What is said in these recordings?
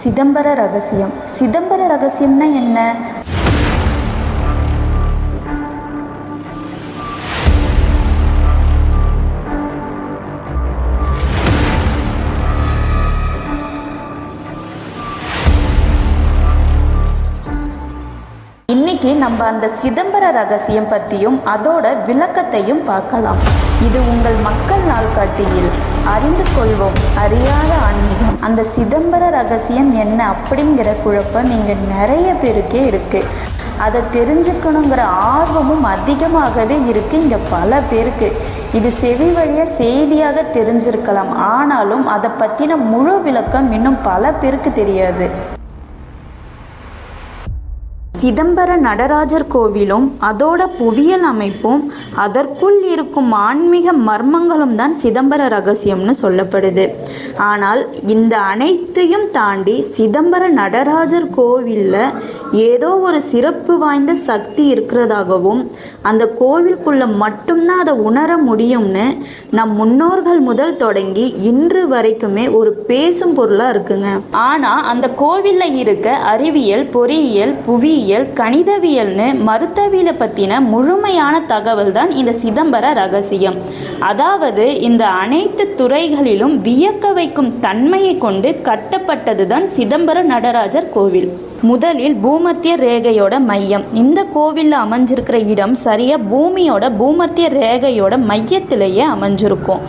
சிதம்பர ரகசியம். சிதம்பர ரகசியம்னா என்ன? இன்னைக்கு நம்ம அந்த சிதம்பர ரகசியம் பற்றியும் அதோட விளக்கத்தையும் பார்க்கலாம். இது உங்கள் மக்கள் நாள்காட்டியில் அறிந்து கொள்வோம் அறியாத ஆன்மீகம். அந்த சிதம்பர ரகசியம் என்ன அப்படிங்கிற குழப்பம் இங்கே நிறைய பேருக்கே இருக்கு. அதை தெரிஞ்சுக்கணுங்கிற ஆர்வமும் அதிகமாகவே இருக்கு இங்கே பல பேருக்கு. இது செவி வழிய செய்தியாக தெரிஞ்சிருக்கலாம், ஆனாலும் அதை பற்றின முழு விளக்கம் இன்னும் பல பேருக்கு தெரியாது. சிதம்பர நடராஜர் கோவிலும் அதோட புவியியல் அமைப்பும் அதற்குள் இருக்கும் ஆன்மீக மர்மங்களும் தான் சிதம்பர ரகசியம்னு சொல்லப்படுது. ஆனால் இந்த அனைத்தையும் தாண்டி சிதம்பர நடராஜர் கோவிலில் ஏதோ ஒரு சிறப்பு வாய்ந்த சக்தி இருக்கிறதாகவும் அந்த கோவிலுக்குள்ள மட்டும்தான் அதை உணர முடியும்னு நம் முன்னோர்கள் முதல் தொடங்கி இன்று வரைக்குமே ஒரு பேசும் பொருளாக இருக்குங்க. ஆனால் அந்த கோவிலில் இருக்க அறிவியல், பொறியியல், புவியியல், கணிதவியல்னு மருத்துவவியலை பற்றின முழுமையான தகவல் தான் இந்த சிதம்பர ரகசியம். அதாவது இந்த அனைத்து துறைகளிலும் வியக்க வைக்கும் தன்மையை கொண்டு கட்டப்பட்டது தான் சிதம்பர நடராஜர் கோவில். முதலில் பூமத்திய ரேகையோட மையம். இந்த கோவிலில் அமைஞ்சிருக்கிற இடம் சரியாக பூமியோட பூமத்திய ரேகையோட மையத்திலேயே அமைஞ்சிருக்கும்.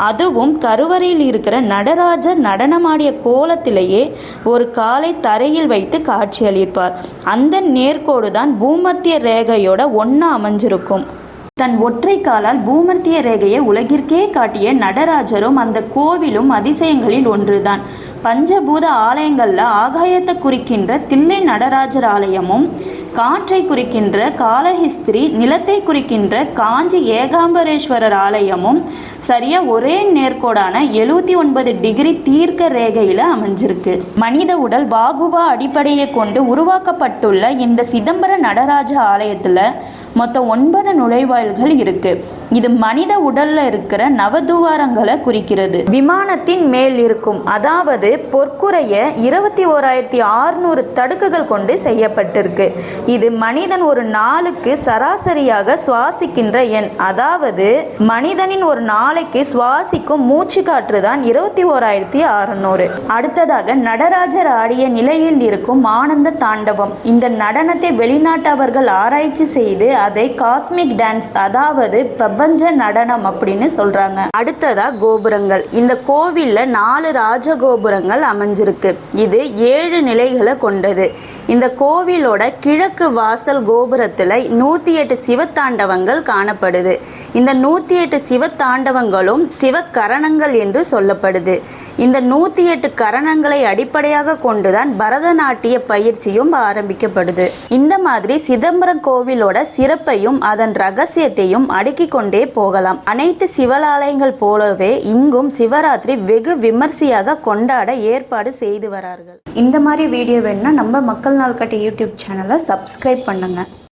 அதுவும் கருவறையில் இருக்கிற நடராஜர் நடனமாடிய கோலத்திலேயே ஒரு காலை தரையில் வைத்து காட்சியளிப்பார். அந்த நேர்கோடு தான் பூமத்திய ரேகையோட ஒன்றா அமைஞ்சிருக்கும். தன் ஒற்றை காலால் பூமத்திய ரேகையை உலகிற்கே காட்டிய நடராஜரும் அந்த கோவிலும் அதிசயங்களில் ஒன்றுதான். பஞ்சபூத ஆலயங்களில் ஆகாயத்தை குறிக்கின்ற தில்லை நடராஜர் ஆலயமும், காற்றை குறிக்கின்ற காளஹஸ்தி, நிலத்தை குறிக்கின்ற காஞ்சி ஏகாம்பரேஸ்வரர் ஆலயமும் சரியா ஒரே நேர்கோடான 79 டிகிரி தீர்க்க ரேகையில் அமைஞ்சிருக்கு. மனித உடல் வாகுபா அடிப்படையை கொண்டு உருவாக்கப்பட்டுள்ள இந்த சிதம்பர நடராஜ ஆலயத்தில் மொத்தம் 9 நுழைவாயில்கள் இருக்கு. இது மனித உடல்ல இருக்கிற நவதுவாரங்களை குறிக்கிறது. விமானத்தின் மேல் இருக்கும், அதாவது பொற்குறைய 21,600 தடுக்குகள் கொண்டு செய்யப்பட்டிருக்கு. இது மனிதன் ஒரு நாளுக்கு சராசரியாக சுவாசிக்கின்ற எண். அதாவது மனிதனின் ஒரு நாளைக்கு சுவாசிக்கும் மூச்சு காற்று தான் 21,600. அடுத்ததாக நடராஜர் ஆடிய நிலையில் இருக்கும் ஆனந்த தாண்டவம். இந்த நடனத்தை வெளிநாட்டவர்கள் ஆராய்ச்சி செய்து அதை காஸ்மிக் டான்ஸ், அதாவது பிரபஞ்ச நடனம் அப்படின்னு சொல்றாங்க. அடுத்ததா கோபுரங்கள். இந்த கோவில்ல 4 ராஜகோபுரங்கள் அமைஞ்சிருக்கு. இது 7 நிலைகளை கொண்டது. இந்த கோவிலோட கிழக்கு வாசல் கோபுரத்துல 108 சிவத்தாண்டவங்கள் காணப்படுது. இந்த 108 சிவத்தாண்டவங்களும் சிவகரணங்கள் என்று சொல்லப்படுது. இந்த 108 கரணங்களை அடிப்படையாக கொண்டுதான் பரதநாட்டிய பயிற்சியும் ஆரம்பிக்கப்படுது. இந்த மாதிரி சிதம்பரம் கோவிலோட சிறப்பையும் அதன் ரகசியத்தையும் அடுக்கிக் கொண்டே போகலாம். அனைத்து சிவாலயங்கள் போலவே இங்கும் சிவராத்திரி வெகு விமர்சையாக கொண்டாட ஏற்பாடு செய்து வரார்கள். இந்த மாதிரி வீடியோ வேணும்னா நம்ம மக்கள் நாள்காட்டி யூடியூப் சேனலை சப்ஸ்கிரைப் பண்ணுங்க.